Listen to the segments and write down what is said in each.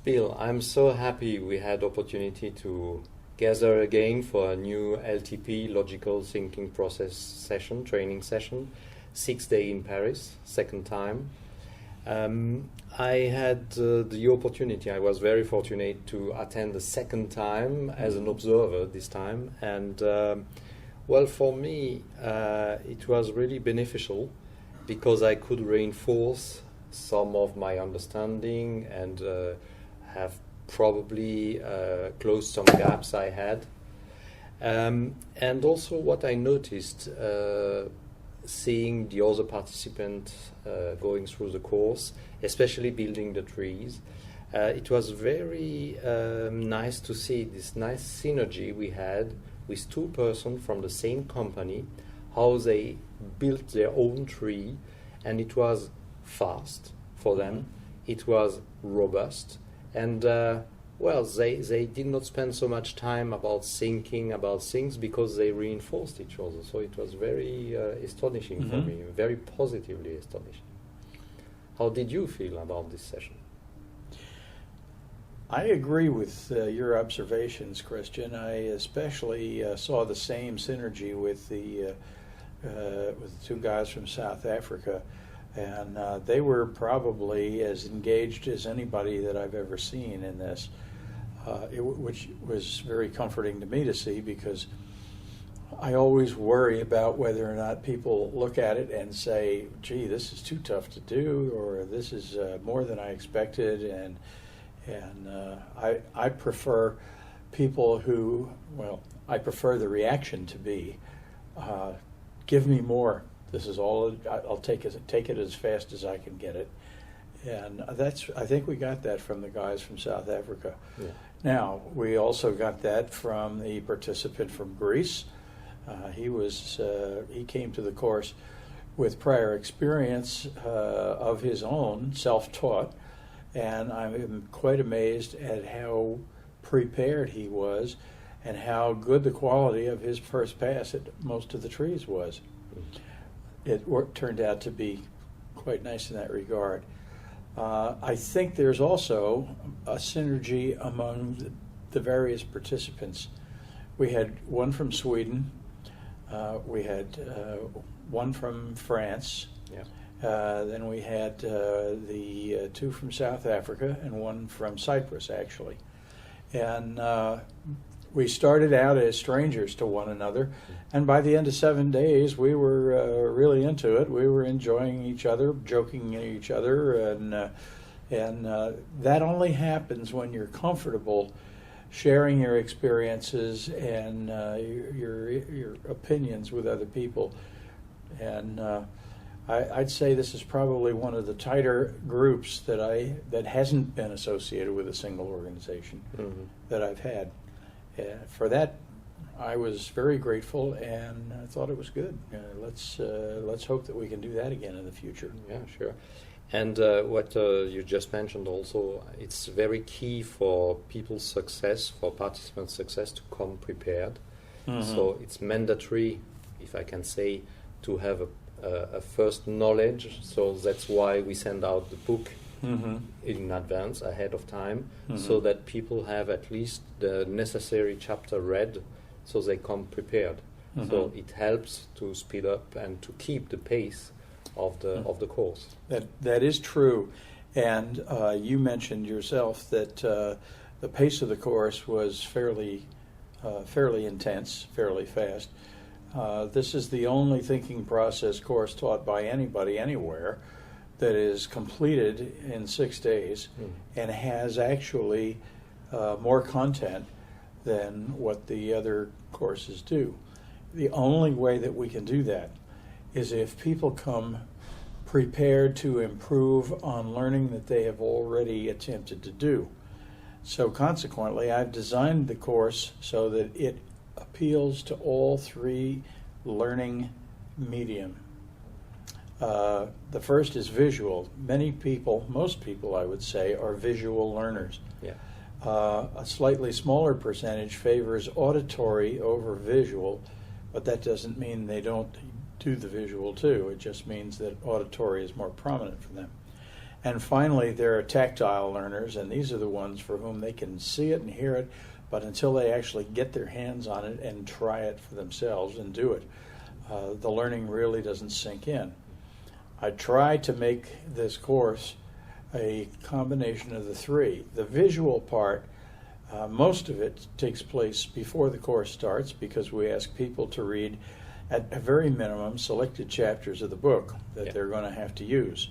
Bill, I'm so happy we had opportunity to gather again for a new LTP, Logical Thinking Process session, training session, 6 days in Paris, second time. I had the opportunity, I was very fortunate to attend the second time as an observer this time. And well, for me, it was really beneficial because I could reinforce some of my understanding and have probably closed some gaps I had. And also what I noticed, seeing the other participants going through the course, especially building the trees, it was very nice to see this nice synergy we had with two persons from the same company, how they built their own tree, and it was fast for them, it was robust, and well, they did not spend so much time about thinking about things because they reinforced each other. So it was very astonishing for me, very positively astonishing. How did you feel about this session? I agree with your observations, Christian. I especially saw the same synergy with the two guys from South Africa. And they were probably as engaged as anybody that I've ever seen in this, which was very comforting to me to see, because I always worry about whether or not people look at it and say, gee, this is too tough to do, or this is more than I expected. And I prefer people who, well, I prefer the reaction to be, give me more. This is all. I'll take it as fast as I can get it, and I think we got that from the guys from South Africa. Yeah. Now we also got that from the participant from Greece. He came to the course with prior experience of his own, self-taught, and I'm quite amazed at how prepared he was, and how good the quality of his first pass at most of the trees was. It turned out to be quite nice in that regard. I think there's also a synergy among the various participants. We had one from Sweden, we had one from France, yeah. Then we had the two from South Africa and one from Cyprus, actually. And we started out as strangers to one another, and by the end of 7 days, we were really into it. We were enjoying each other, joking at each other, and that only happens when you're comfortable sharing your experiences and your opinions with other people. And I'd say this is probably one of the tighter groups that hasn't been associated with a single organization that I've had. For that, I was very grateful, and I thought it was good. Let's hope that we can do that again in the future. Yeah, sure. And what you just mentioned also, it's very key for people's success, for participants' success, to come prepared. So it's mandatory, if I can say, to have a first knowledge. So that's why we send out the book in advance, ahead of time, so that people have at least the necessary chapter read, so they come prepared. So it helps to speed up and to keep the pace of the course. That is true, and you mentioned yourself that the pace of the course was fairly intense, fairly fast. This is the only thinking process course taught by anybody anywhere that is completed in 6 days and has actually more content than what the other courses do. The only way that we can do that is if people come prepared to improve on learning that they have already attempted to do. So consequently, I've designed the course so that it appeals to all three learning medium. The first is visual. Most people, I would say, are visual learners. Yeah. A slightly smaller percentage favors auditory over visual, but that doesn't mean they don't do the visual too. It just means that auditory is more prominent for them. And finally, there are tactile learners, and these are the ones for whom they can see it and hear it, but until they actually get their hands on it and try it for themselves and do it, the learning really doesn't sink in. I try to make this course a combination of the three. The visual part, most of it takes place before the course starts because we ask people to read, at a very minimum, selected chapters of the book that they're going to have to use.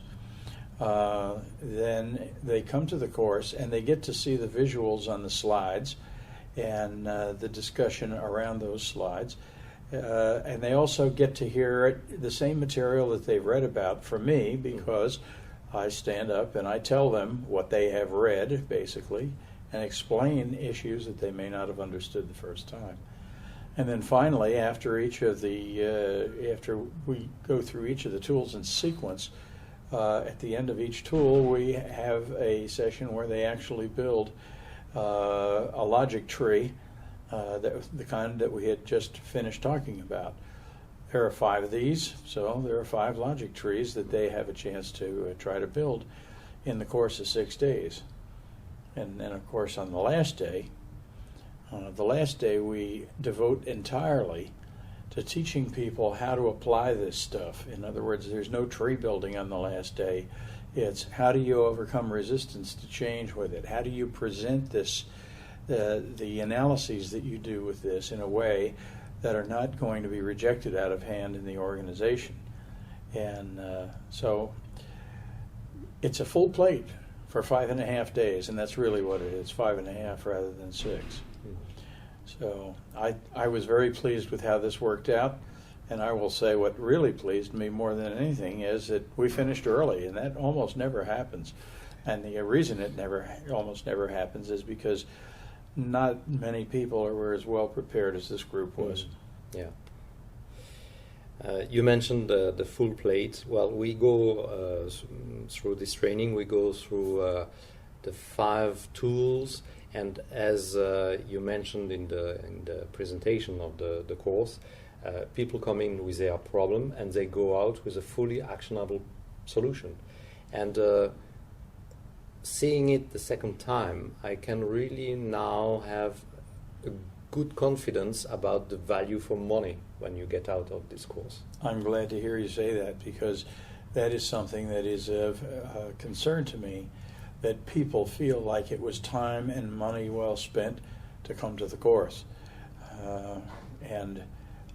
Then they come to the course and they get to see the visuals on the slides and the discussion around those slides. And they also get to hear the same material that they've read about from me, because I stand up and I tell them what they have read, basically, and explain issues that they may not have understood the first time. And then finally, after after we go through each of the tools in sequence, at the end of each tool, we have a session where they actually build a logic tree, the kind that we had just finished talking about. There are 5 of these, so there are 5 logic trees that they have a chance to try to build in the course of 6 days. And then, of course, on the last day we devote entirely to teaching people how to apply this stuff. In other words, there's no tree building on the last day. It's how do you overcome resistance to change with it? How do you present this, the analyses that you do with this in a way that are not going to be rejected out of hand in the organization? And so it's a full plate for 5.5 days, and that's really what it is, 5.5 rather than 6. So I was very pleased with how this worked out, and I will say what really pleased me more than anything is that we finished early, and that almost never happens. And the reason it almost never happens is because not many people were as well prepared as this group was. Yeah. You mentioned the full plate. Well, we go through this training, we go through the 5 tools, and as you mentioned in the presentation of the course, people come in with their problem and they go out with a fully actionable solution. And seeing it the second time, I can really now have a good confidence about the value for money when you get out of this course. I'm glad to hear you say that, because that is something that is of concern to me, that people feel like it was time and money well spent to come to the course. And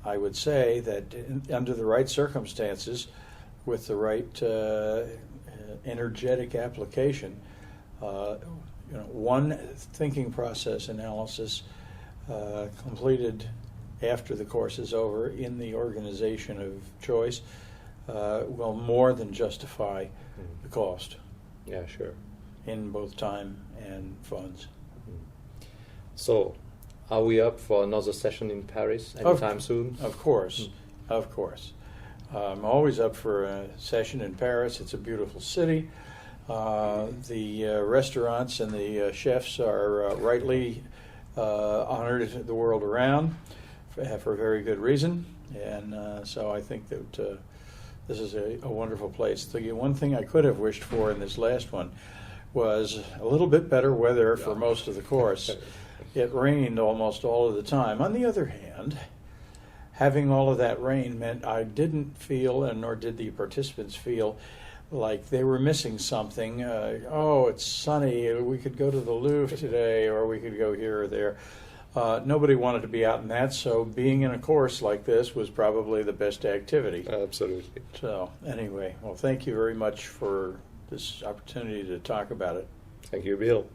I would say that under the right circumstances, with the right energetic application, one thinking process analysis completed after the course is over in the organization of choice will more than justify the cost. Yeah, sure. In both time and funds. So, are we up for another session in Paris anytime soon? Of course, of course. I'm always up for a session in Paris. It's a beautiful city. The restaurants and the chefs are rightly honored the world around for very good reason. And so I think that this is a wonderful place. The one thing I could have wished for in this last one was a little bit better weather for most of the course. It rained almost all of the time. On the other hand, having all of that rain meant I didn't feel, and nor did the participants feel, like they were missing something. It's sunny, we could go to the Louvre today, or we could go here or there. Nobody wanted to be out in that, so being in a course like this was probably the best activity. Absolutely. So anyway, well, thank you very much for this opportunity to talk about it. Thank you, Bill.